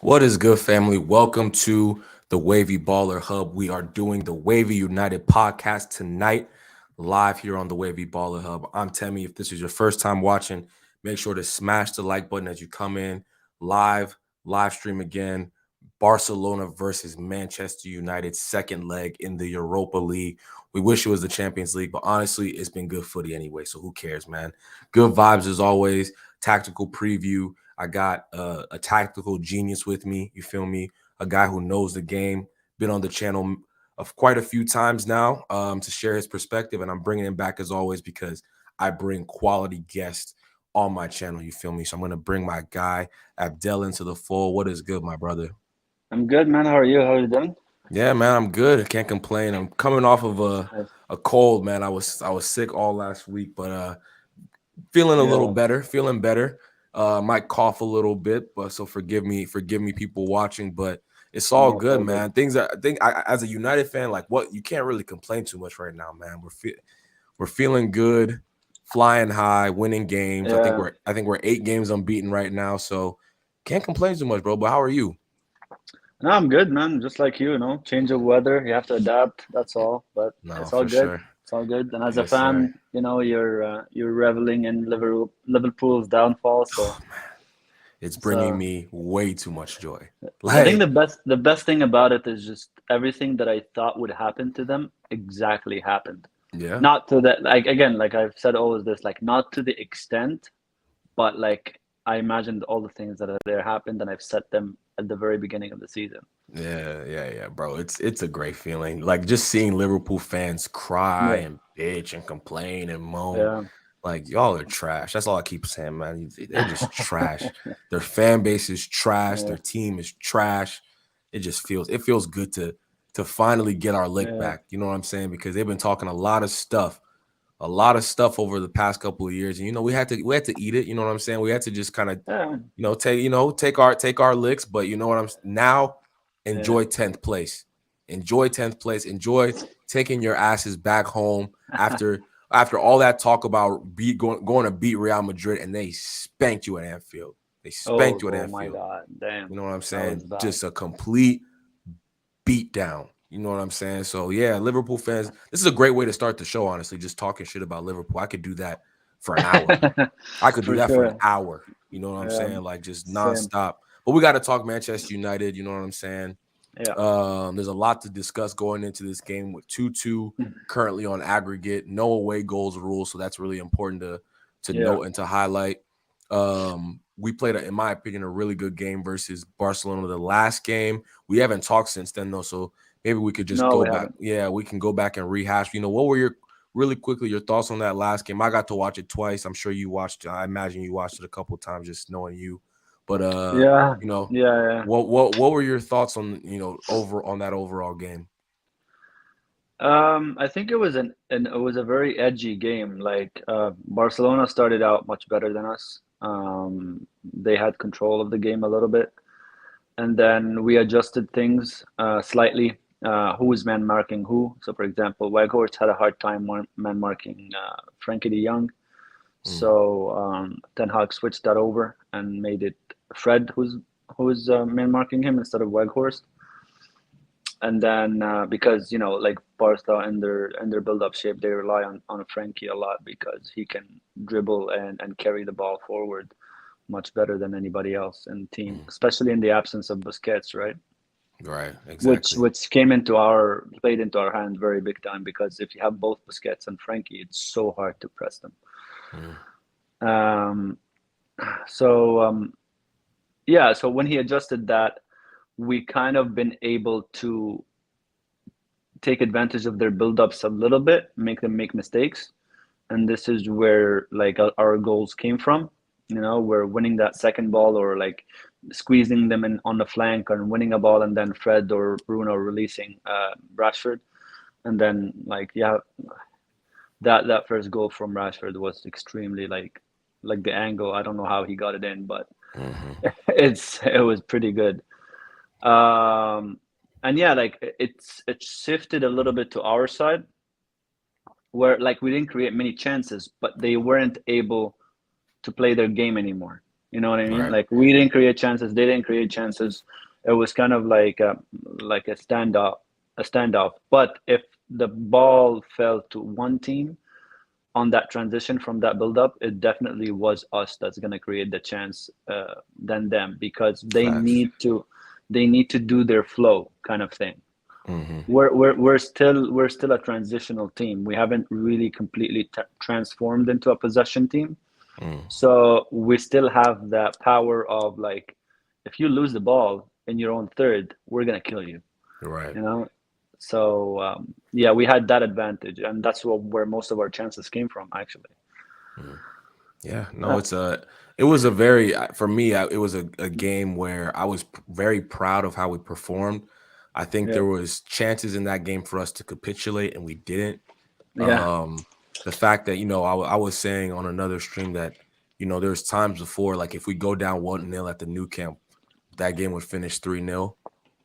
What is good, family? Welcome to the Wavy Baller Hub. We are doing the Wavy United podcast tonight, live here on the Wavy Baller Hub. I'm Temi. If this is your first time watching, make sure to smash the like button as you come in. Live stream again. Barcelona versus Manchester United, second leg in the Europa League. We wish it was the Champions League, but honestly, it's been good footy anyway, so who cares, man? Good vibes as always. Tactical preview. I got a tactical genius with me. You feel me? A guy who knows the game. Been on the channel of quite a few times now to share his perspective, and I'm bringing him back as always because I bring quality guests on my channel. You feel me? So I'm gonna bring my guy ABDEL into the fold. What is good, my brother? I'm good, man. How are you? How are you doing? Yeah, man, I'm good. I can't complain. I'm coming off of a cold, man. I was sick all last week, but feeling a little Yeah, better, feeling better. Might cough a little bit, but so forgive me, people watching. But it's all no, it's good, all good. man. Things that I think as a United fan, like what you can't really complain too much right now, man. We're feeling good, flying high, winning games. Yeah, I think we're 8 games unbeaten right now, so can't complain too much, bro. But how are you? no, I'm good, man. Just like you, change of weather, you have to adapt. That's all. But No, it's all for good. sure. It's all good. And as a Yes, sir. fan, you're reveling in Liverpool's downfall. Oh So man, it's it's bringing me way too much joy. I think Like, the best thing about it is just everything that I thought would happen to them exactly happened. yeah. Not to that, like again, like I've said always this, like not to the extent, but like I imagined all the things that are there happened, and I've set them at the very beginning of the season. Yeah, bro. It's a great feeling. Like just seeing Liverpool fans cry Yeah, and bitch and complain and moan. yeah, Like y'all are trash. That's all I keep saying, man. They're just trash. Their fan base is trash. yeah, Their team is trash. It feels good to finally get our lick yeah, back. You know what I'm saying? Because they've been talking a lot of stuff over the past couple of years, and we had to eat it. You know what I'm saying? We had to just kind of yeah, take our licks, but you know what now yeah. enjoy 10th place. Enjoy 10th place. Enjoy taking your asses back home after all that talk about going to beat Real Madrid, and they spanked you at Anfield. They spanked Oh, you at oh my Anfield. God, You damn, know what I'm that was saying? bad. Just a complete beat down. You know what I'm saying? So yeah, Liverpool fans, this is a great way to start the show, honestly. Just talking shit about Liverpool. I could do that for an hour. I could do For that for an sure. hour. You know what I'm Yeah, saying? Like just same. nonstop. But we got to talk Manchester United. You know what I'm saying? Yeah. There's a lot to discuss going into this game with 2-2 currently on aggregate. No away goals rule, so that's really important to Yeah. note and to highlight. We played, in my opinion, a really good game versus Barcelona. The last game we haven't talked since then, though, so maybe we could just No, go we back. haven't. Yeah, we can go back and rehash. What were your really quickly your thoughts on that last game? I got to watch it twice. I'm sure you watched. I imagine you watched it a couple of times, just knowing you. But Yeah, you know, yeah, yeah. what were your thoughts on over on that overall game? I think it was a very edgy game. Like Barcelona started out much better than us. They had control of the game a little bit, and then we adjusted things slightly. Who was man marking who? So, for example, Weghorst had a hard time man marking Frankie De Jong. Mm, So Ten Hag switched that over and made it Fred who's man marking him instead of Weghorst. And then because like Barca in their build up shape, they rely on Frankie a lot because he can dribble and carry the ball forward much better than anybody else in the team, mm. especially in the absence of Busquets, right? Right, Which exactly. which played into our hand very big time because if you have both Busquets and Frankie, it's so hard to press them. Mm, Um, so yeah, so when he adjusted that, we kind of been able to take advantage of their build-ups a little bit, make them make mistakes, and this is where like our goals came from. We're winning that second ball or like squeezing them in on the flank and winning a ball, and then Fred or Bruno releasing Rashford, and then like yeah, that first goal from Rashford was extremely like the angle. I don't know how he got it in, but hmm it was pretty good. Um, and yeah, like it shifted a little bit to our side where like we didn't create many chances, but they weren't able to play their game anymore. You know what I mean? Right. Like we didn't create chances, they didn't create chances. It was kind of like a standoff. But if the ball fell to one team on that transition from that build up, it definitely was us that's gonna create the chance than them, because Facts. they need to do their flow kind of thing. Mm-hmm. We're still a transitional team. We haven't really completely transformed into a possession team. Mm. So we still have that power of like, if you lose the ball in your own third, we're gonna kill you. Right. You know. So yeah, we had that advantage, and that's where most of our chances came from, actually. Mm. Yeah, no, Yeah, it was a very for me it was a game where I was very proud of how we performed. I think yeah, there was chances in that game for us to capitulate and we didn't. yeah, Um, the fact that I was saying on another stream that there's times before, like if we go down 1-0 at the new camp, that game would finish 3-0,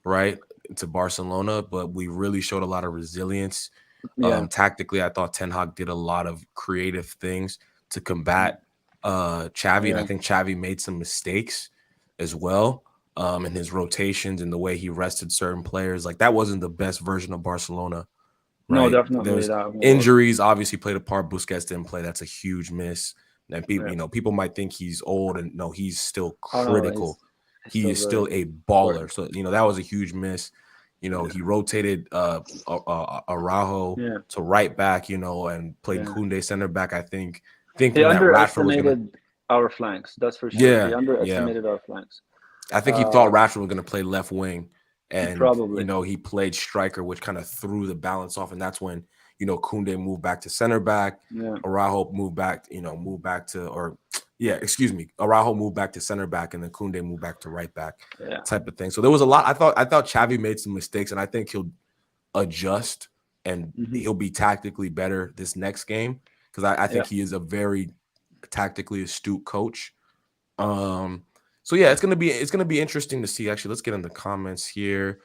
right, to Barcelona. But we really showed a lot of resilience. yeah, Tactically, I thought Ten Hag did a lot of creative things to combat Xavi, and I yeah. think Xavi made some mistakes as well in his rotations and the way he rested certain players. Like that wasn't the best version of Barcelona, No, right? definitely There's that was. injuries obviously played a part. Busquets didn't play. That's a huge miss. And people, Yeah. people might think he's old, and no, he's still Oh no, critical. he's He still is very still a important. baller. So that was a huge miss. Yeah, He rotated Araujo yeah, to right back, and played yeah. Koundé center back. I think He thinking that Rashford was gonna. underestimated our flanks. That's for sure. He Yeah, yeah. underestimated our flanks. I think he thought Uh, Rashford was going to play left wing, and Probably. he played striker, which kind of threw the balance off. And that's when Koundé moved back to center back. Yeah, Araujo moved back to, or yeah, excuse me, Araujo moved back to center back, and then Koundé moved back to right back, yeah. type of thing. So there was a lot. I thought Xavi made some mistakes, and I think he'll adjust and Hmm. he'll be tactically better this next game, because I Yeah, think he is a very tactically astute coach. Um, so yeah, it's gonna be interesting to see. Actually, let's get in the comments here.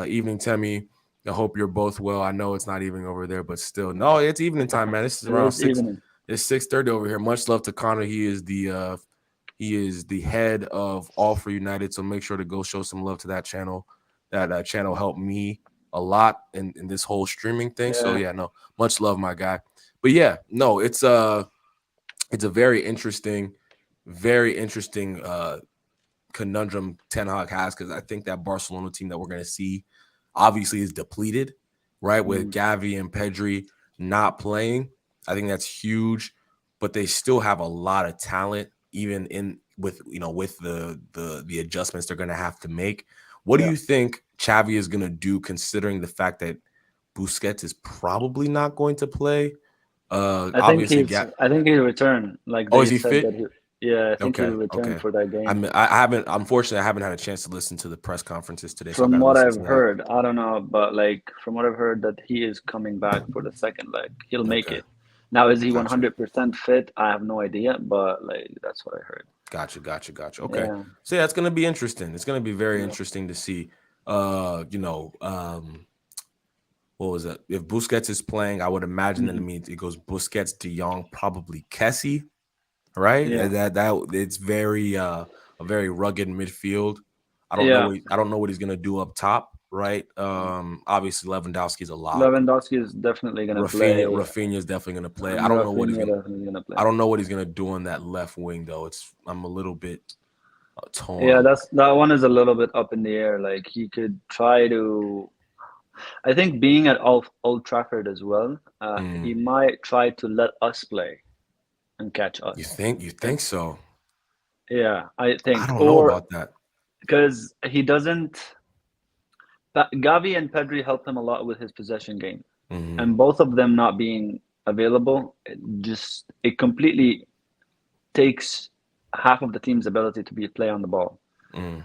Evening, Temi. I hope you're both well. I know it's not evening over there, but still, no, it's evening time, man. This is it around is six. evening. It's 6:30 over here. Much love to Connor. He is the head of All for United. So make sure to go show some love to that channel. That channel helped me a lot in this whole streaming thing. So Yeah, yeah, no, much love, my guy. But yeah, no, it's a very interesting conundrum Ten Hag has, because I think that Barcelona team that we're going to see obviously is depleted, right? With mm, Gavi and Pedri not playing, I think that's huge, but they still have a lot of talent, even in with the adjustments they're going to have to make. What do yeah. you think Xavi is going to do, considering the fact that Busquets is probably not going to play? Obviously, I think he'll return. Like oh, is they he said fit? that he. Yeah, I think he'll Okay, return okay. for that game. I haven't, unfortunately, I haven't had a chance to listen to the press conferences today, so I got From to what listen I've to that. heard, I don't know, but like from what I've heard, that he is coming back for the second leg. He'll make Okay, it. Now, is he gotcha, 100% fit? I have no idea, but like that's what I heard. gotcha. Okay, Yeah, so yeah, it's gonna be interesting. It's gonna be very yeah, interesting to see. What was it? If Busquets is playing, I would imagine that it mhm, means it goes Busquets, De Jong, probably Kessie, right? yeah, That it's very a very rugged midfield. yeah. I don't know what he's gonna do up top, right? Obviously Lewandowski's a lock. Lewandowski is definitely gonna Rafinha play, Rafinha is definitely gonna play. and Rafinha definitely gonna play. I don't know what he's gonna do on that left wing though. I'm a little bit Yeah, torn. that one is a little bit up in the air. Like he could try to. I think being at Old Trafford as well, he Mm, might try to let us play and catch you us. think you And think so? yeah, I I think, don't know or about that. because he doesn't. Gavi and Pedri help him a lot with his possession game, Hmm. and both of them not being available, it completely takes half of the team's ability to be play on the ball. Mm,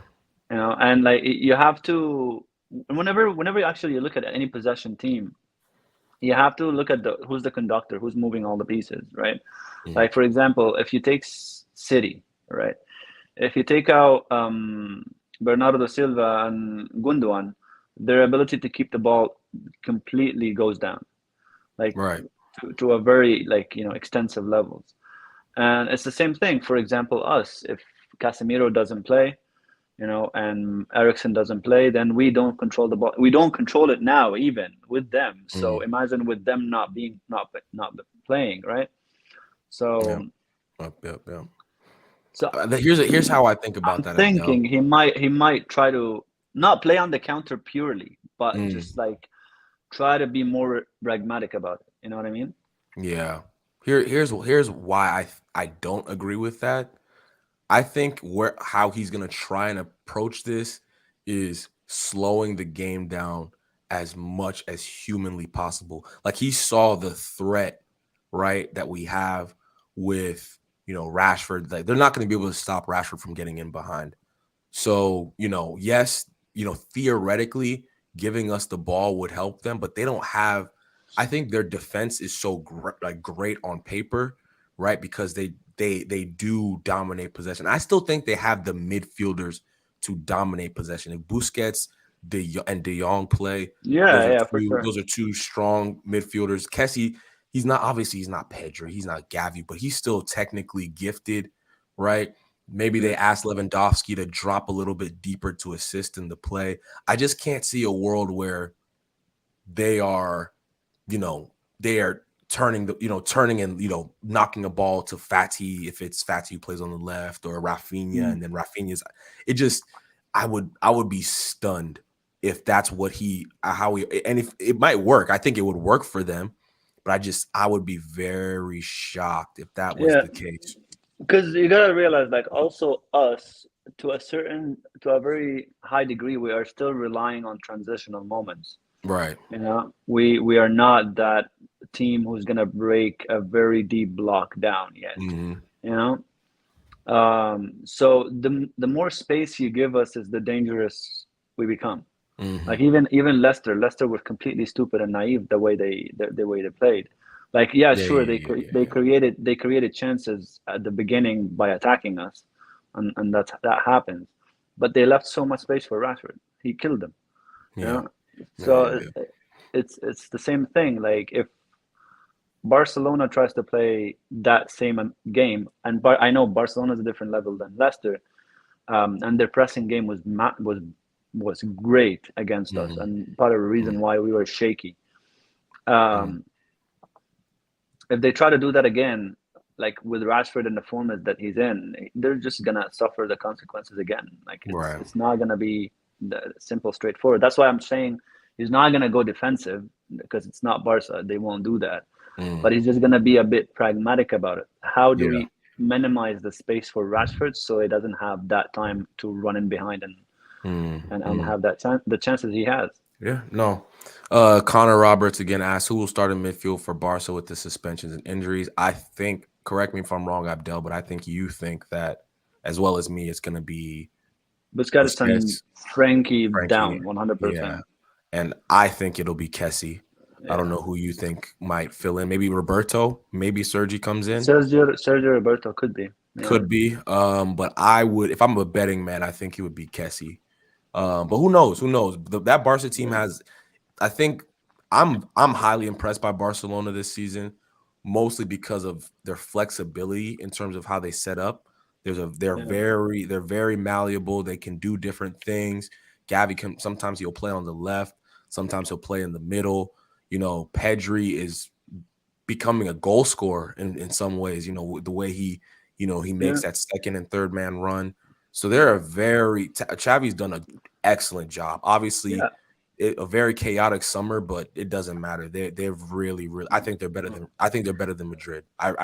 You know, and like you have to, whenever actually you look at any possession team, you have to look at who's the conductor, who's moving all the pieces, right? mm, Like for example, if you take City, right? If you take out Bernardo Silva and Gundogan, their ability to keep the ball completely goes down, like right. to a very, like, extensive levels. And it's the same thing. For example, us, if Casemiro doesn't play, and Ericsson doesn't play, then we don't control the ball. We don't control it now, even with them. So imagine with them not playing, right? Yeah. So Yeah. so Here's how I think about I'm that, Abdel. thinking he might try to not play on the counter purely, but Mm, just like try to be more pragmatic about it. You know what I mean? yeah. Here's why I don't agree with that. I think how he's gonna try and approach this is slowing the game down as much as humanly possible. Like he saw the threat, right, that we have with Rashford. Like they're not going to be able to stop Rashford from getting in behind. So, yes, theoretically, giving us the ball would help them, but they don't have. I think their defense is so great on paper, right? Because they do dominate possession. I still think they have the midfielders to dominate possession. If Busquets, and De Jong play, Yeah, yeah, for sure. those are two strong midfielders. Kessie, he's not Pedri, he's not Gavi, but he's still technically gifted, right? Maybe Yeah, they asked Lewandowski to drop a little bit deeper to assist in the play. I just can't see a world where they are, they are turning and knocking a ball to Fati if it's Fati who plays on the left or Rafinha, mm. and then Rafinha's. It just, I would be stunned if that's what how he, and if it might work. I think it would work for them, but I would be very shocked if that was Yeah. the case. Because you gotta realize, like, also us to a very high degree, we are still relying on transitional moments. Right. We are not that team who's gonna break a very deep block down yet. Hmm. You so the more space you give us, is the dangerous we become. Hmm. Like even Leicester was completely stupid and naive the way they played. Like, yeah, Yeah, sure, yeah, they yeah, cre- yeah, they yeah. created chances at the beginning by attacking us, and that happens. But they left so much space for Rashford. He killed them. You Yeah. know, Yeah, yeah, so yeah. it's the same thing. Like if Barcelona tries to play that same game, and I know Barcelona is a different level than Leicester, and their pressing game was great against us, Mhm, and part of the mhm, reason why we were shaky. mhm. Um, if they try to do that again, like with Rashford in the format that he's in, they're just gonna suffer the consequences again. Like it's Right. it's not gonna be the simple, straightforward. That's why I'm saying he's not gonna go defensive, because it's not Barca. They won't do that. Mm, But he's just gonna be a bit pragmatic about it. How do yeah. we minimize the space for Rashford so he doesn't have that time to run in behind Mm, and mm. have the chances he has? Yeah, no. Connor Roberts again asked who will start in midfield for Barca with the suspensions and injuries. I think, correct me if I'm wrong, Abdel, but I think you think that as well as me, it's going to be Busquets and Busquets, Frankie Frankie. down Yeah. 100%. And I think it'll be Kessie. I don't Yeah. know who you think might fill in. Maybe Roberto. Maybe Sergi comes in. Sergio Roberto could be. Yeah. Could be. But I would, if I'm a betting man, I think it would be Kessie. But who knows? Who knows? That Barca team Yeah. has. I think I'm highly impressed by Barcelona this season, mostly because of their flexibility in terms of how they set up. Yeah. They're very malleable. They can do different things. Gavi can sometimes he'll play on the left, sometimes he'll play in the middle. Pedri is becoming a goal scorer in some ways, the way he Yeah. makes that second and third man run. So they're Xavi's done an excellent job. Obviously, Yeah. a very chaotic summer, but it doesn't matter. They've really I think they're better than Madrid. Ha-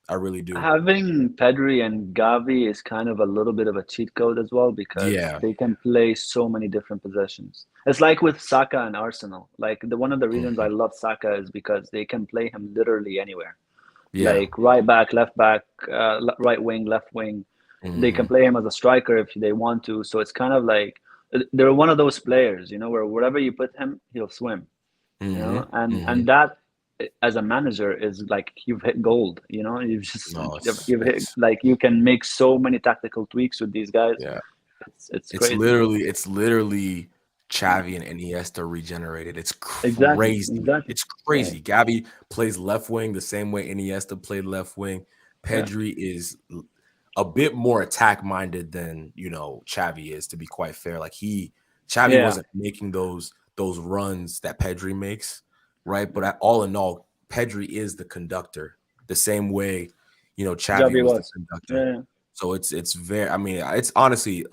I really do. Having Pedri and Gavi is kind of a little bit of a cheat code as well, because Yeah. they can play so many different positions. It's like with Saka and Arsenal. Like one of the reasons I Mhm. love Saka is because they can play him literally anywhere. Yeah. Like right back, left back, right wing, left wing. They can Hmm. play him as a striker if they want to. So it's kind of like they're one of those players, where wherever you put him, he'll swim. Hmm. And Hmm. that, as a manager, is like you've hit gold. You've just No, you've hit, like, you can make so many tactical tweaks with these guys. yeah. It's It's crazy. literally Xavi and Iniesta regenerated. It's Exactly, crazy. exactly. It's Yeah, crazy. Gavi plays left wing the same way Iniesta played left wing. yeah, Pedri is a bit more attack minded than Xavi is. To be quite fair, like Xavi Yeah, wasn't making those runs that Pedri makes, right? But all in all, Pedri is the conductor, the same way Xavi Javi was the was. conductor. Yeah, So it's very. I mean, it's honestly,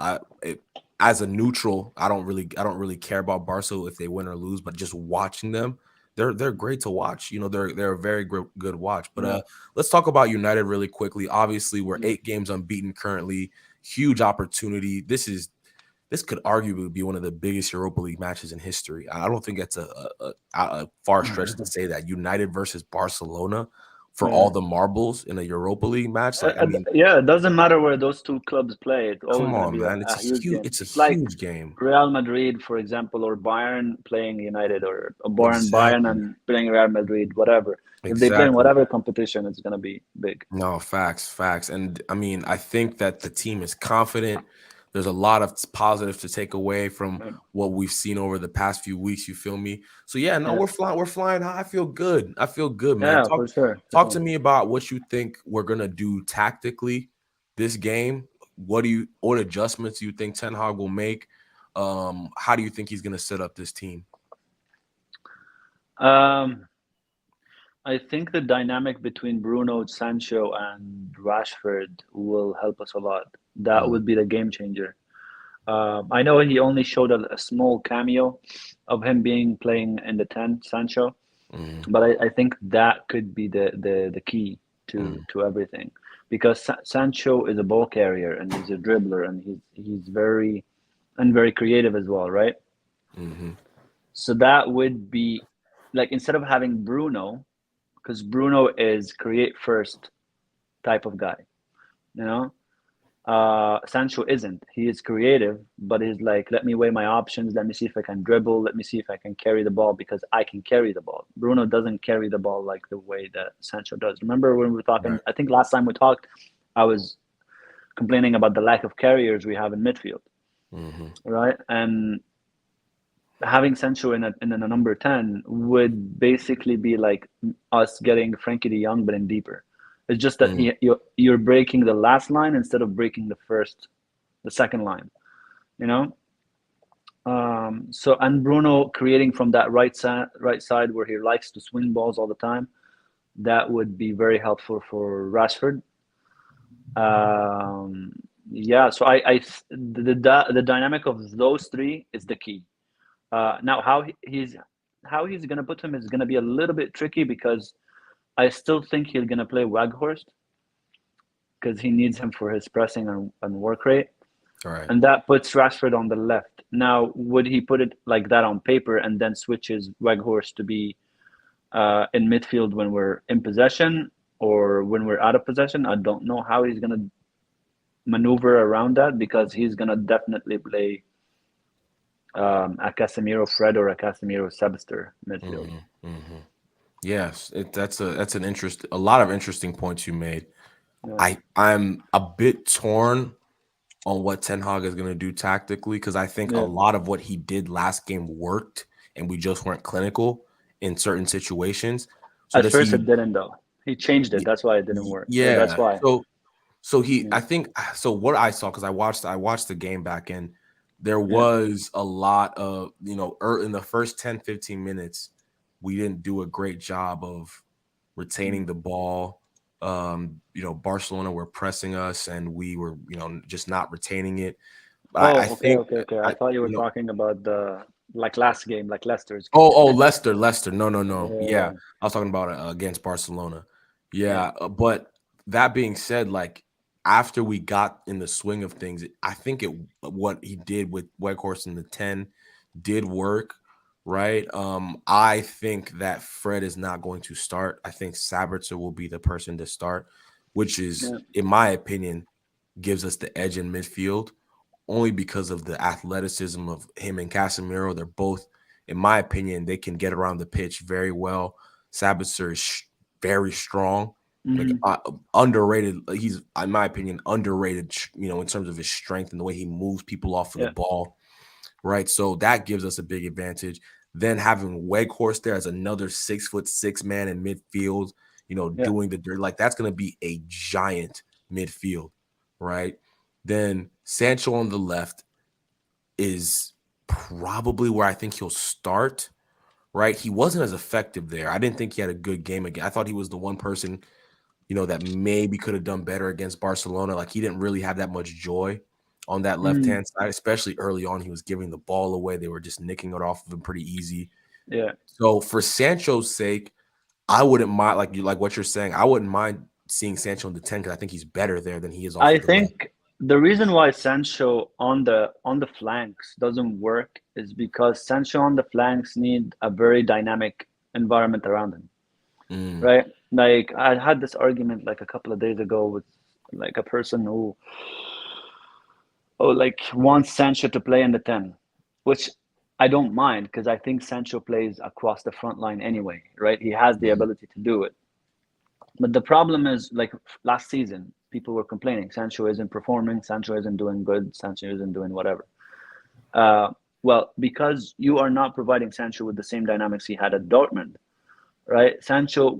as a neutral, I don't really care about Barca if they win or lose, but just watching them, they're great to watch. They're a very good watch. But yeah, let's talk about United really quickly. Obviously, we're yeah. 8 games unbeaten currently. Huge opportunity. This could arguably be one of the biggest Europa League matches in history. I don't think that's a far stretch to say that United versus Barcelona for all Yeah. the marbles in a Europa League match. Like, I mean, Yeah, it doesn't matter where those two clubs play. It's always come going to on, be man. a huge game. It's a It's like huge game. Real Madrid, for example, or Bayern playing United, or Bayern Exactly. and playing Real Madrid, whatever. If they play in Exactly. whatever competition, it's going to be big. No, facts. And I mean, I think that the team is confident. There's a lot of positives to take away from Yeah, what we've seen over the past few weeks. You feel me? So yeah, no, yeah, we're flying high. I feel good. I feel good, man. yeah, Talk for sure. For talk sure. to me about what you think we're gonna do tactically this game. What adjustments do you think Ten Hag will make? How do you think he's gonna set up this team? Um, I think the dynamic between Bruno, Sancho, and Rashford will help us a lot. That Mm, would be the game changer. I know he only showed a small cameo of him being playing in the 10, Sancho, mm, but I think that could be the key mm, to everything, because Sancho is a ball carrier and he's a dribbler and he's very creative as well, right? mm-hmm, So that would be like, instead of having Bruno, because Bruno is create first type of guy, you know. Sancho isn't. He is creative, but he's like, let me weigh my options. Let me see if I can dribble. Let me see if I can carry the ball, because I can carry the ball. Bruno doesn't carry the ball like the way that Sancho does. Remember when we were talking? right. I think last time we talked, I was complaining about the lack of carriers we have in midfield, Mm-hmm, right? And having Sancho in a number 10 would basically be like us getting Frankie de Jong, but in deeper. It's just that mm, you're breaking the last line instead of breaking the second line, you know. So, and Bruno creating from that right side where he likes to swing balls all the time, that would be very helpful for Rashford. Um, yeah, so the dynamic of those three is the key. Now, how he's gonna put him is gonna be a little bit tricky, because I still think he's gonna play Waghorst, because he needs him for his pressing and work rate, all right. and that puts Rashford on the left. Now, would he put it like that on paper and then switches Weghorst to be in midfield when we're in possession or when we're out of possession? I don't know how he's gonna maneuver around that, because he's gonna definitely play a Casemiro Fred or a Casemiro Sebster midfield. Mm-hmm, mm-hmm. Yes, that's a lot of interesting points you made. Yeah, I'm a bit torn on what Ten Hag is going to do tactically, because I think a yeah. lot of what he did last game worked, and we just weren't clinical in certain situations. So At does first, it he? didn't though. He changed it. That's why it didn't work. That's Yeah. why. So he, Yeah, I think, so what I saw, because I watched the game back, and there yeah, was a lot of, in the first 10, 15 minutes, we didn't do a great job of mm. retaining the ball. Barcelona were pressing us, and we were, just not retaining it. But I Oh, okay, think, okay, okay. I I, thought you were you know, talking about the like last game, like Leicester's game. oh, Leicester. No. Yeah, Yeah, I was talking about against Barcelona. yeah, Yeah, but that being said, like after we got in the swing of things, I think what he did with Weghorst in the 10 did work, right? I think that Fred is not going to start. I think Sabitzer will be the person to start, which is, yeah, in my opinion, gives us the edge in midfield only because of the athleticism of him and Casemiro. They're both, in my opinion, they can get around the pitch very well. Sabitzer is very strong, like hmm, underrated. He's, in my opinion, underrated. In terms of his strength and the way he moves people off of the yeah, ball. Right, so that gives us a big advantage. Then having Weghorst there as another 6'6" man in midfield, yeah, doing the dirt, like that's going to be a giant midfield. right? Then Sancho on the left is probably where I think he'll start, right? He wasn't as effective there. I didn't think he had a good game again. I thought he was the one person, that maybe could have done better against Barcelona. Like he didn't really have that much joy on that Mm, left-hand side, especially early on. He was giving the ball away. They were just nicking it off of him pretty easy. yeah. So for Sancho's sake, I wouldn't mind like what you're saying. I wouldn't mind seeing Sancho in the 10 because I think he's better there than he is off I of the left. think the reason why Sancho on the flanks doesn't work is because Sancho on the flanks need a very dynamic environment around him, Mm, right? Like I had this argument like a couple of days ago with like a person who like wants Sancho to play in the 10, which I don't mind because I think Sancho plays across the front line anyway, right? He has the mm, ability to do it. But the problem is, like last season, people were complaining Sancho isn't performing, Sancho isn't doing good, Sancho isn't doing whatever. Well, because you are not providing Sancho with the same dynamics he had at Dortmund, right?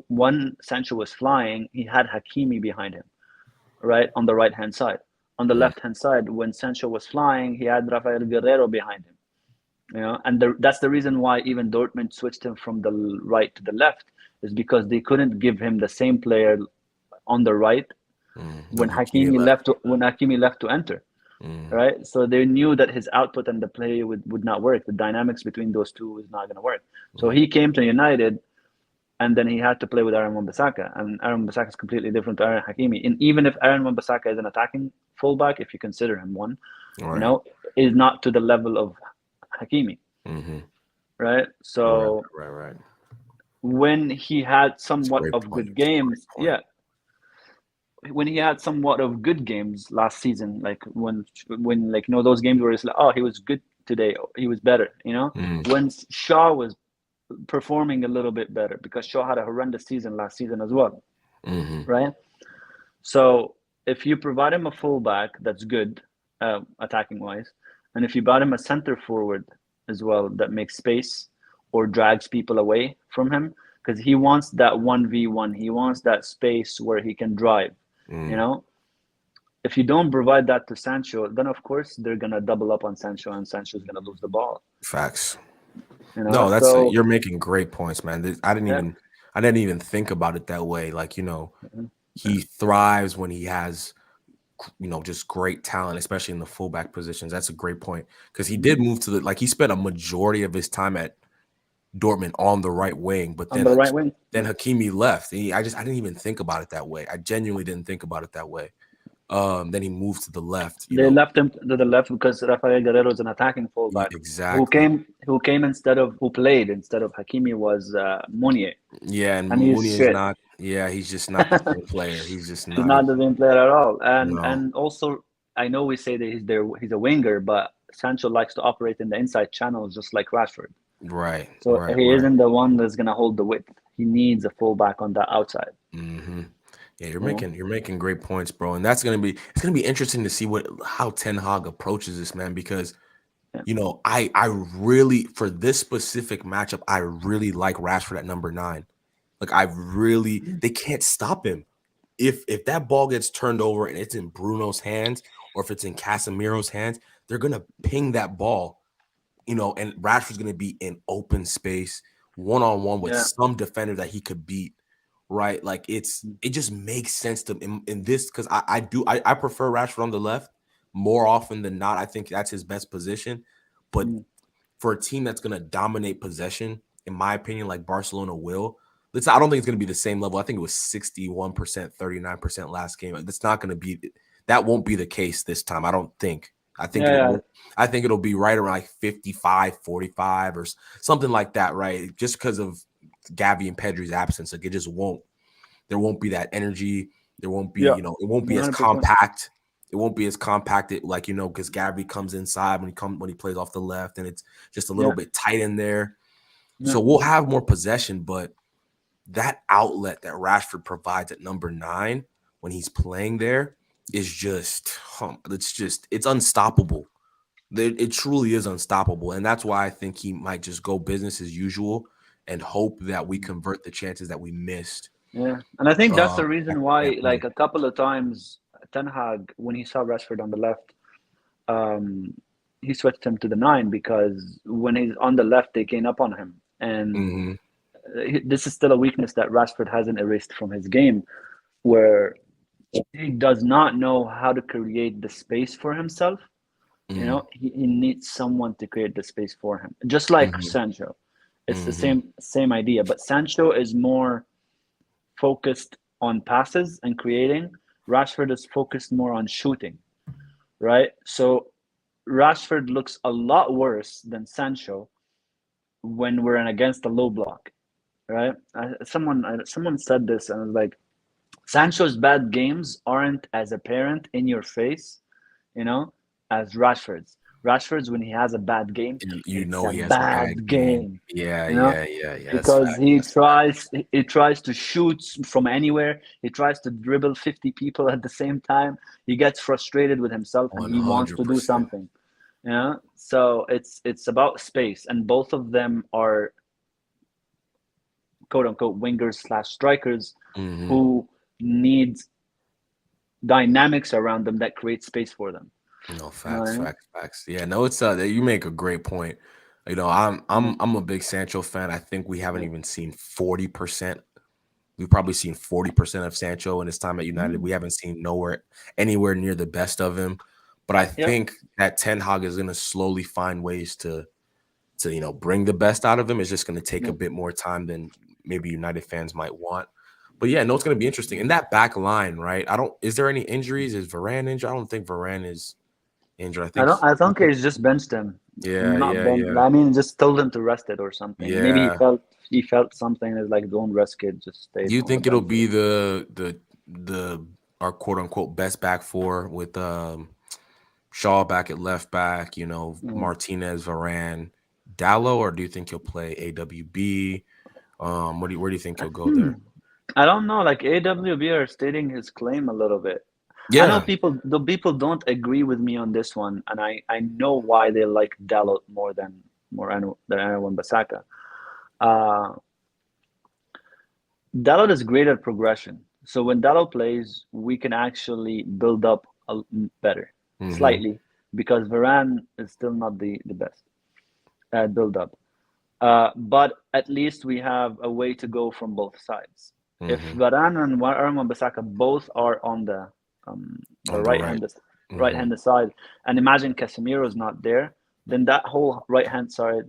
When Sancho was flying, he had Hakimi behind him, right, on the right hand side. On the mm, left hand side, when Sancho was flying, he had Rafael Guerrero behind him. And that's the reason why even Dortmund switched him from the right to the left, is because they couldn't give him the same player on the right when Hakimi when Hakimi left to enter, mm, right? So they knew that his output and the play would not work. The dynamics between those two is not going to work. So mm, he came to United, and then he had to play with Aaron Wan-Bissaka, and Aaron Wan-Bissaka is completely different to Aaron Hakimi. And even if Aaron Wan-Bissaka is an attacking fullback, if you consider him one, all you right. know, is not to the level of Hakimi, Mm-hmm. right? Right, So right, right. when he had It's a somewhat great of point. good It's a great games, point. yeah, when he had somewhat of good games last season, like when like those games where it's like, oh, he was good today, he was better, Mm, when Shaw was performing a little bit better, because Shaw had a horrendous season last season as well, mm-hmm. right? So if you provide him a fullback that's good, attacking wise, and if you brought him a center forward as well that makes space or drags people away from him, because he wants that 1v1, he wants that space where he can drive, you Mm, know. If you don't provide that to Sancho, then of course they're gonna double up on Sancho, and Sancho's gonna lose the ball, facts. you know. No, So you're making great points, man. yeah, I didn't even think about it that way. Like, he thrives when he has, just great talent, especially in the fullback positions. That's a great point because he did move to like he spent a majority of his time at Dortmund on the right wing, but on the right wing. then Hakimi left. I didn't even think about it that way. I genuinely didn't think about it that way. Then he moved to the left. They left him to the left because Rafael Guerrero is an attacking Yeah, fullback exactly. who played instead of Hakimi was Mounier, Yeah, and and he's Mooney is shit. not. Yeah, he's just not the same player. He's just He's not. not the same player at all. And No, and also, I know we say that he's a winger, but Sancho likes to operate in the inside channels just like Rashford. right, So right, he right. isn't the one that's gonna hold the width. He needs a fullback on that outside. Hmm. Yeah, You know? you're making great points, bro. And it's gonna be interesting to see how Ten Hag approaches this, man, because Yeah. I really, for this specific matchup, I really like Rashford at number 9. Like they can't stop him. If that ball gets turned over and it's in Bruno's hands or if it's in Casemiro's hands, they're gonna ping that ball, and Rashford's gonna be in open space, one-on-one with Yeah. some defender that he could beat, right? Like it just makes sense to in this because I prefer Rashford on the left more often than not. I think that's his best position. But Mm. for a team that's gonna dominate possession, in my opinion, like Barcelona will, I don't think it's gonna be the same level. I think it was 61%, 39% last game. That's not gonna be that won't be the case this time. I don't think. Yeah. I think it'll be right around like 55-45 or something like that, right? Just because of Gavi and Pedri's absence. Like there won't be that energy. There won't be, Yeah. it won't be as 100%. compact. It won't be as compacted, like, because Gavi comes inside when he plays off the left, and it's just a little Yeah. bit tight in there. Yeah. So we'll have more possession, but that outlet that Rashford provides at number 9 when he's playing there is it's unstoppable. It truly is unstoppable. And that's why I think he might just go business as usual and hope that we convert the chances that we missed Yeah. And I think that's the at reason why, winning. like a couple of times, Ten Hag, when he saw Rashford on the left, um, he switched him to the 9 because when he's on the left, they gain up on him. And Mm-hmm. this is still a weakness that Rashford hasn't erased from his game, where he does not know how to create the space for himself. You Mm-hmm. know, he needs someone to create the space for him, just like Mm-hmm. Sancho. It's the Mm-hmm. same idea, but Sancho is more focused on passes and creating. Rashford is focused more on shooting, right? So Rashford looks a lot worse than Sancho when we're in against a low block, right? Someone said this, and I was like, Sancho's bad games aren't as apparent in your face, you know, as Rashford's. Rashford's, when he has a bad game, You it's know a he has a bad bad game. game, Yeah, you know, yeah, yeah, yeah. That's because fact. he That's fact. tries to shoot from anywhere. He tries to dribble 50 people at the same time. He gets frustrated with himself and One he wants hundred to do percent. something. You know, so it's about space, and both of them are quote unquote wingers slash strikers Mm-hmm. who need dynamics around them that create space for them. No, You know what facts, I mean? facts, facts. Yeah, no, it's you make a great point. You know, I'm Yeah, I'm I'm a big Sancho fan. I think we haven't yeah. even seen 40%. We've probably seen 40% of Sancho in his time at United. Mm, We haven't seen anywhere near the best of him. But I yeah, think that Ten Hag is going to slowly find ways to bring the best out of him. It's just going to take yeah. a bit more time than maybe United fans might want. But yeah, no, it's going to be interesting. In that back line, right? Is there any injuries? Is Varane injured? I don't think Varane is injured. I think I think he's just benched him. yeah, Not yeah, benched. yeah. I mean, just told him to rest it or something. Maybe Yeah. he felt something is like, don't risk it, just stay Do you on the think it'll bench. be the our quote unquote best back four with Shaw back at left back, Yeah. Martinez, Varane, Dallo, or do you think he'll play AWB? Where do you think he'll go Hmm. there? I don't know. Like AWB are stating his claim a little bit. I know Yeah. the people don't agree with me on this one, and I know why they like Dalot than anyone Basaka. Uh, Dalot is great at progression. So when Dalot plays, we can actually build up better, Mm-hmm. slightly, because Varane is still not the best at build up. But at least we have a way to go from both sides. If Mm-hmm. Varane and Arman Bissaka both are on the On the right. right Mm-hmm. hand side, and imagine Casemiro is not there, then that whole right hand side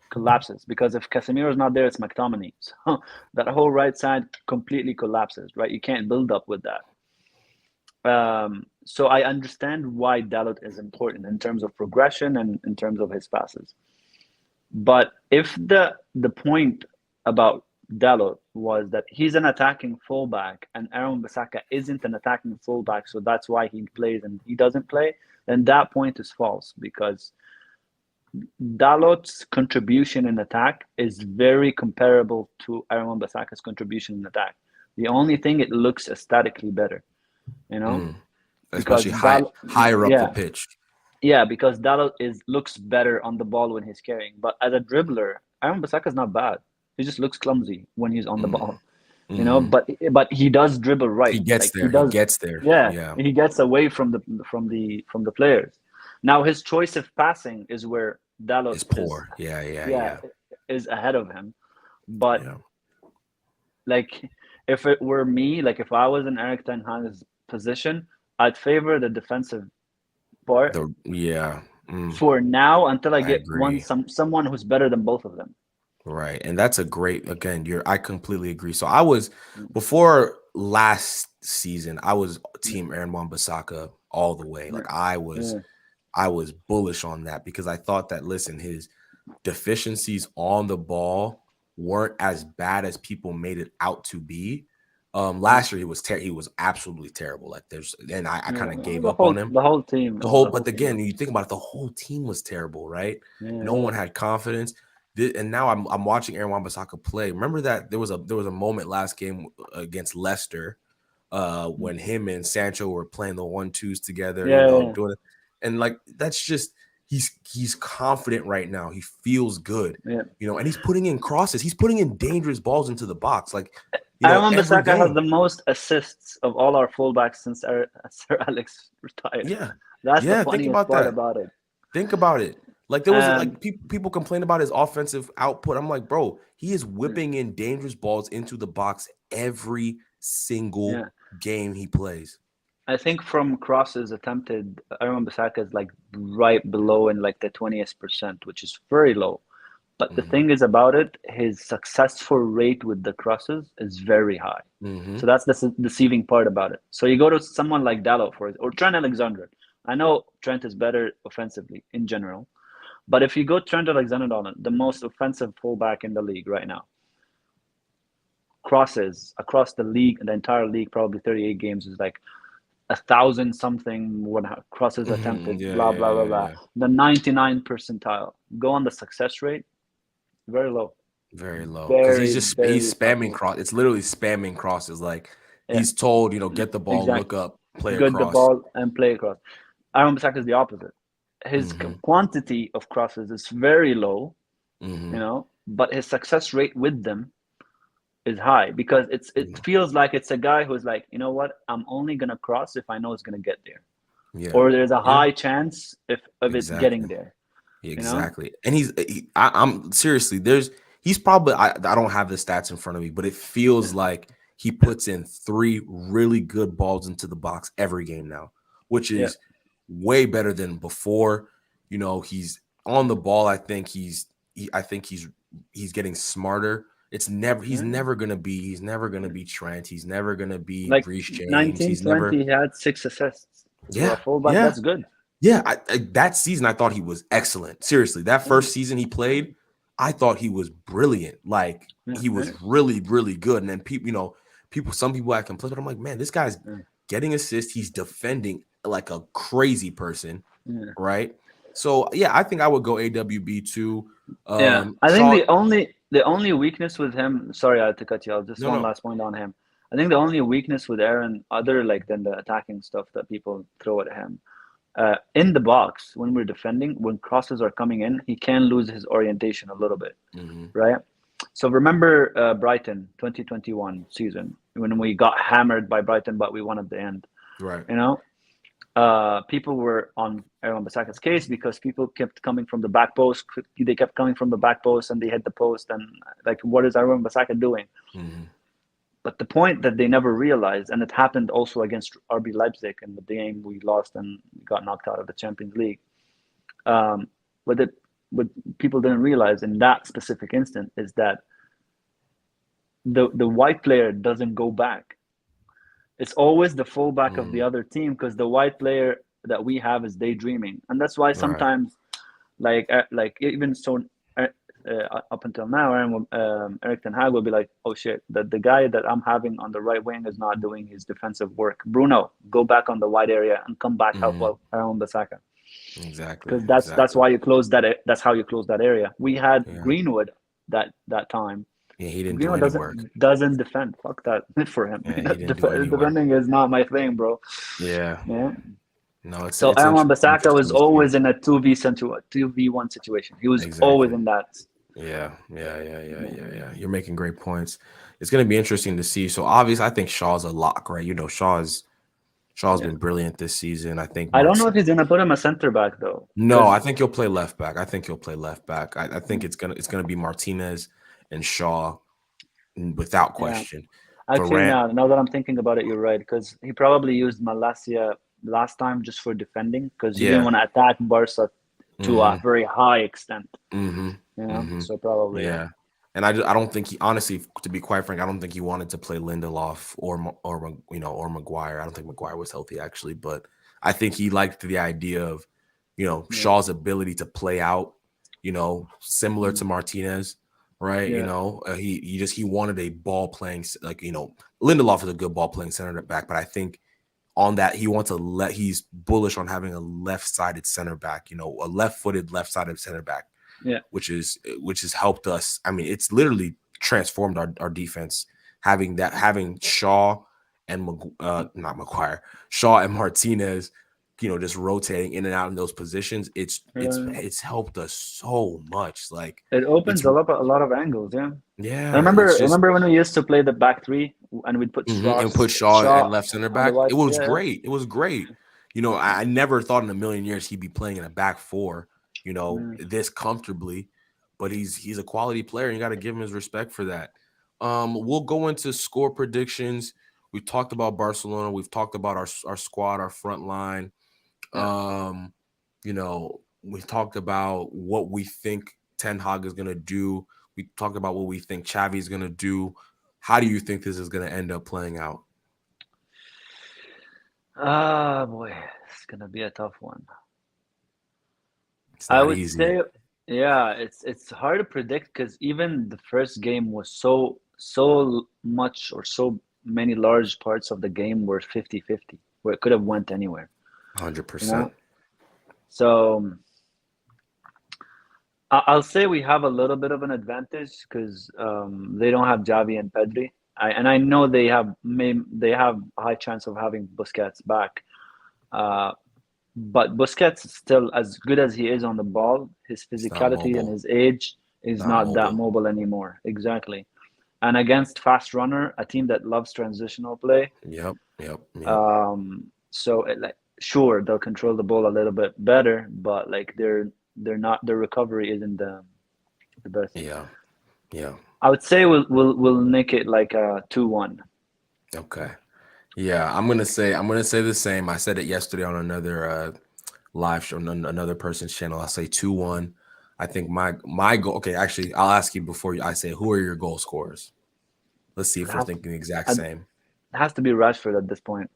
collapses. Because if Casemiro is not there, it's McTominay. So that whole right side completely collapses. Right, you can't build up with that. So I understand why Dalot is important in terms of progression and in terms of his passes. But if the point about Dalot was that he's an attacking fullback and Aaron Bissaka isn't an attacking fullback, so that's why he plays and he doesn't play, then that point is false because Dalot's contribution in attack is very comparable to Aaron Bissaka's contribution in attack. The only thing it looks aesthetically better, you know, Mm. because Especially higher up the yeah, pitch. yeah, because Dalot looks better on the ball when he's carrying. But as a dribbler, Aaron Bissaka's not bad. He just looks clumsy when he's on the Mm. ball, you know. Mm-hmm. But he does dribble He right. gets Like he there. He does, gets there. yeah. Yeah. He gets away from the players. Now his choice of passing is where Dalot It's is, poor. Yeah, yeah, yeah, yeah. is ahead of him. But Yeah. like if it were me, like if I was in Eric Ten Hag's position, I'd favor the defensive part Yeah. for now until I I get agree. someone who's better than both of them. Right. And that's a great again, I completely agree. So I was before last season, I was Yeah, team Aaron Wan-Bissaka all the way. yeah, Like I was bullish on that because I thought that listen, his deficiencies on the ball weren't as bad as people made it out to be. yeah, Last year he was absolutely terrible. Like I yeah. kind of gave The up on whole him. the whole team, the whole But team again, was. you think about it, the whole team was terrible, right? No Yeah, one had confidence. And now I'm watching Aaron Wan-Bissaka play. Remember that there was a moment last game against Leicester, yeah, when him and Sancho were playing the 1-2s together, yeah, yeah, doing it, and like that's just he's confident right now. He feels good, yeah. and he's putting in crosses. He's putting in dangerous balls into the box. Like Aaron every Wan-Bissaka has game. the most assists of all our fullbacks since Sir Alex retired. Yeah. That's the Yeah. Think funniest about part that. about it. Think about it. Like there was And like people complain about his offensive output. I'm like, bro, he is yeah, whipping in dangerous balls into the box every single yeah. game he plays. I think from crosses attempted, Aaron Wan-Bissaka is like right below in like the 20th percent, which is very low. But the Mm-hmm. thing is about it, his successful rate with the crosses is very high. Mm-hmm. So that's the deceiving part about it. So you go to someone like Dallo or Trent Alexander. I know Trent is better offensively in general, but if you go Trent Alexander-Arnold, the most offensive fullback in the league right now, crosses across the league, the entire league, probably 38 games is like 1,000 something what crosses Mm-hmm. attempted, Yeah, blah yeah, blah blah yeah, blah. yeah. The 99 percentile. Go on the success rate, very low, Very low. Because very he's very spamming fucking cross. It's literally spamming crosses. Like yeah, he's told, get the ball, look exactly. up, play Good the across. ball and play across. Aaron Bissaka is the opposite. His Mm-hmm. quantity of crosses is very low, Mm-hmm. but his success rate with them is high because it feels like it's a guy who's like, you know what, I'm only gonna cross if I know it's gonna get there, Yeah. or there's a Yeah. high chance if of it getting Exactly. there. You know? Exactly. And I'm seriously, he's probably, I don't have the stats in front of me, but it feels Yeah, like he puts in 3 really good balls into the box every game now, which yeah, is way better than before. He's on the ball. I think he's getting smarter. yeah. He's never gonna be Trent. He's never gonna be Like Reece James. He's never 1920, he had 6 assists for a yeah, fullback. yeah. That's good. Yeah, that season I thought he was excellent. Seriously, that Yeah, first season he played, I thought he was brilliant. Like yeah, he was yeah, really, really good. And then some people I complained, but I'm like, man, this guy's yeah, getting assists. He's defending like a crazy person, yeah. right? So yeah, I think I would go AWB too. Yeah, I think Shaw, the only weakness with him. Sorry, I had to cut you off. Just no, one no. last point on him. I think the only weakness with Aaron, other like than the attacking stuff that people throw at him, in the box when we're defending, when crosses are coming in, he can lose his orientation a little bit, Hmm. right? So remember Brighton 2021 season when we got hammered by Brighton, but we won at the end. Right. You know, people were on Aaron Bissaka's case because people kept coming from the back post. They kept coming from the back post and they hit the post. And like, what is Aaron Bissaka doing? Hmm. But the point that they never realized, and it happened also against RB Leipzig in the game we lost and got knocked out of the Champions League. What what people didn't realize in that specific instant is that the white player doesn't go back. It's always the fullback of the Hmm. other team because the white player that we have is daydreaming, and that's why Right. sometimes, like even so, up until now, Erik Ten Hag will be like, "Oh shit, the guy that I'm having on the right wing is not doing his defensive work. Bruno, go back on the wide area and come back help Hmm. well around Bissaka Exactly. because that's Exactly. why you close that. That's how you close that area. We had Yeah. Greenwood that time. Yeah. He didn't do Greenwood any work. doesn't defend. Fuck that for him. Yeah. He didn't do any work. Defending is not my thing, bro. Yeah. Yeah. No, So Aaron Bissaka was interesting to see. always in a 2v1 situation. He was always Exactly. in that. Yeah, yeah, yeah, yeah, Yeah. yeah, yeah. You're making great points. It's going to be interesting to see. So obviously, I think Shaw's a lock, right? Shaw's Yeah. been brilliant this season. I think I don't know Mart's if he's gonna put him a center back though, no. I because think he'll play left back. I think he'll play left back. I think it's gonna be Martinez and Shaw without yeah, question. actually Varane. now that I'm thinking about it, you're right. Because he probably used Malacia last time just for defending, because he didn't Yeah. want to attack Barca to a Mm-hmm. very high extent. Mm-hmm. Mm-hmm. So probably yeah. Yeah. And I don't think he honestly, to be quite frank, I don't think he wanted to play Lindelof or Maguire. I don't think Maguire was healthy actually, but I think he liked the idea of Yeah. Shaw's ability to play out, similar to Mm. Martinez, right? Yeah. He wanted a ball playing like Lindelof is a good ball playing center back, but I think on that he's bullish on having a left-sided center back, a left-footed left-sided center back Yeah. which has helped us. I mean, it's literally transformed our defense having Shaw and not McGuire, Shaw and Martinez just rotating in and out in those positions, Yeah. it's helped us so much. Like It it's opens a lot of angles. Yeah. I yeah, remember it's just remember when we used to play the back three and we'd put and put Shaw at Shaw left center on the back. It wide. was Yeah. great. It was great. I never thought in a million years he'd be playing in a back four, Yeah. this comfortably. But he's a quality player, and you got to give him his respect for that. We'll go into score predictions. We talked about Barcelona. We've talked about our squad, our front line. Yeah. We talked about what we think Ten Hag is gonna do. We talked about what we think Xavi is gonna do. How do you think this is gonna end up playing out? Ah, boy, it's gonna be a tough one. It's I not would easy. say, yeah, it's hard to predict because even the first game was so much or so many large parts of the game were 50-50, where it could have went anywhere, you 100%. know? So I'll say we have a little bit of an advantage because they don't have Javi and Pedri. I know they have a high chance of having Busquets back. Uh, But Busquets is still as good as he is on the ball. His It's not physicality and mobile. his age is Not not that mobile. mobile anymore. Exactly. And against fast runner, a team that loves transitional play, Yep. Yep. Yep. so like sure they'll control the ball a little bit better, but like they're not their recovery isn't the best. Yeah. Yeah. I would say we'll nick it like a 2-1. Okay. Yeah. I'm gonna say the same. I said it yesterday on another live show, on another person's channel. I'll say 2-1. I think my goal. Okay, actually, I'll ask you before I say who are your goal scorers. Let's see It if we're has thinking the exact it same. has to be Rashford at this point.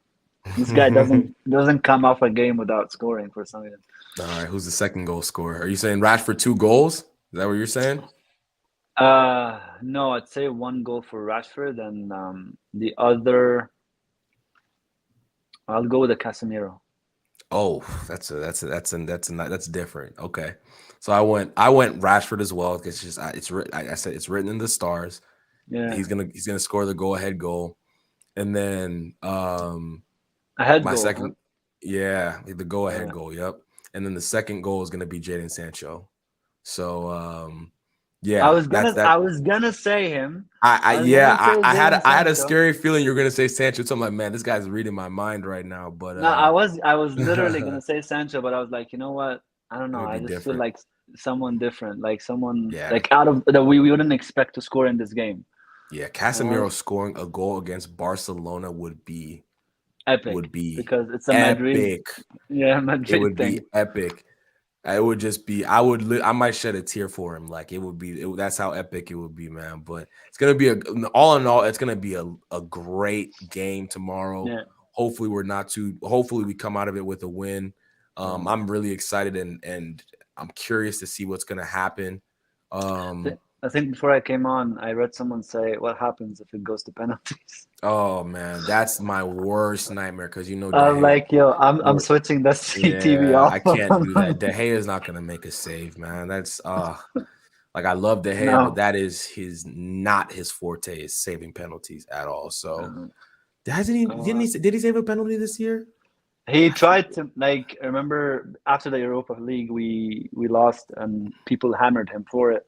This guy doesn't come off a game without scoring for some reason. All right, who's the second goal scorer? Are you saying Rashford 2 goals? Is that what you're saying? No, I'd say one goal for Rashford and the other I'll go with the Casemiro. Oh, that's different. Okay, so I went Rashford as well because just it's written. I said it's written in the stars. Yeah, He's gonna score the go ahead goal, and then a head my goal, huh? second, yeah, the go ahead Yeah. goal. Yep, and then the second goal is gonna be Jadon Sancho. So I yeah, was that's gonna that. I was gonna say him. I I was yeah, gonna say Jadon I had a Sancho. scary feeling you were gonna say Sancho. So I'm like, man, this guy's reading my mind right now. But No, I was literally gonna say Sancho, but I was like, you know what? I don't it know. would I be just feel different. like someone different, like someone Yeah. like out of that we wouldn't expect to score in this game. Yeah, You know? Casemiro scoring a goal against Barcelona would Epic be because it's a Madrid, epic. yeah, It Madrid would thing. be epic. It would just be I might shed a tear for him. Like that's how epic it would be, man. But it's gonna be all in all, it's gonna be a great game tomorrow. Yeah, Hopefully we come out of it with a win. yeah. I'm really excited and I'm curious to see what's gonna happen. Um, I think before I came on, I read someone say, "What happens if it goes to penalties?" oh man, that's my worst nightmare because De I'm Gea. like, yo, I'm switching the CTV Yeah, off. I can't do that. De Gea is not gonna make a save, man. That's like I love De Gea, but No, that is not his forte is saving penalties at all. So uh, hasn't he uh, did he save a penalty this year? he I think tried to like. Remember after the Europa League, we lost and people hammered him for it.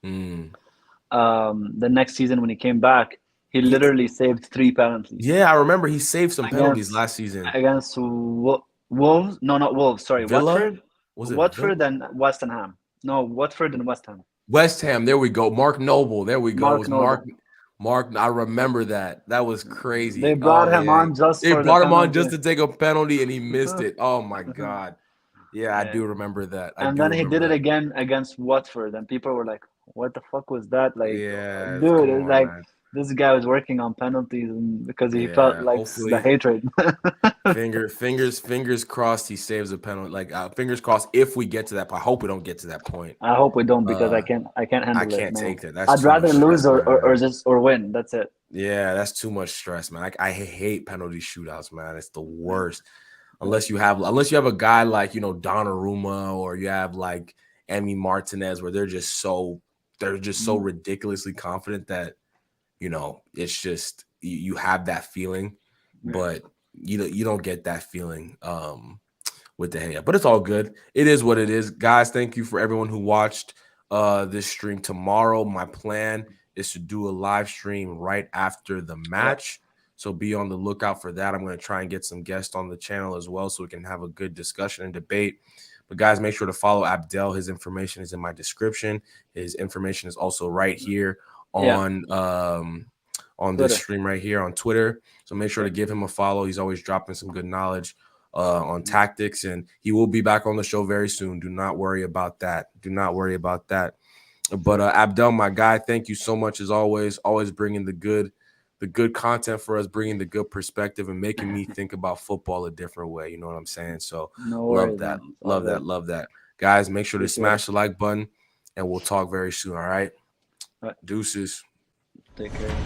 mm. The next season when he came back, he he literally saved three penalties yeah, I remember he saved some penalties against last season. against Wolves. No, not Wolves. Sorry, Villa? Watford. Was it Villa? Watford and West Ham. No, Watford and West Ham. West Ham, there we go. Mark Noble, there we go. It Mark was Mark. Noble. Mark, I remember that. That was They crazy. brought Oh him yeah, on just they for the brought him on penalty. just to take a penalty and he missed it. Oh my god. Yeah, I Yeah. do remember that. I And do then he did remember it that. again against Watford, and people were like, "What the fuck was that?" Like, Yeah, dude, come it's on, like man. this guy was working on penalties and because he felt Yeah, like the hopefully, hatred. fingers crossed he saves a penalty. Like fingers crossed if we get to that point. I hope we don't get to that point. I hope we don't because Uh, I can't I handle it. can't No, take that. That's I'd too much rather stress, lose or man. just or win. That's it. Yeah, that's too much stress, man. I hate penalty shootouts, man. It's the Yeah. worst. Yeah. Unless you have a guy like Donnarumma or you have like Emi Martinez where they're just so Mm. ridiculously confident that it's just you have that feeling, Yeah. but you don't get that feeling with the head. But it's all good. It is what it is. Guys, thank you for everyone who watched this stream. Tomorrow, my plan is to do a live stream right after the match. So be on the lookout for that. I'm going to try and get some guests on the channel as well so we can have a good discussion and debate. But guys, make sure to follow ABDEL. His information is in my description. His information is also right here on this stream right here on Twitter. So make sure to give him a follow. He's always dropping some good knowledge on tactics, and he will be back on the show very soon. Do not worry about that. Do not worry about that. But ABDEL, my guy, thank you so much as always bringing the good content for us, bringing the good perspective and making me think about football a different way. You know what I'm saying? So love that. Love that. Love that. Guys, make sure to smash the like button, and we'll talk very soon. All right. Deuces. Take care.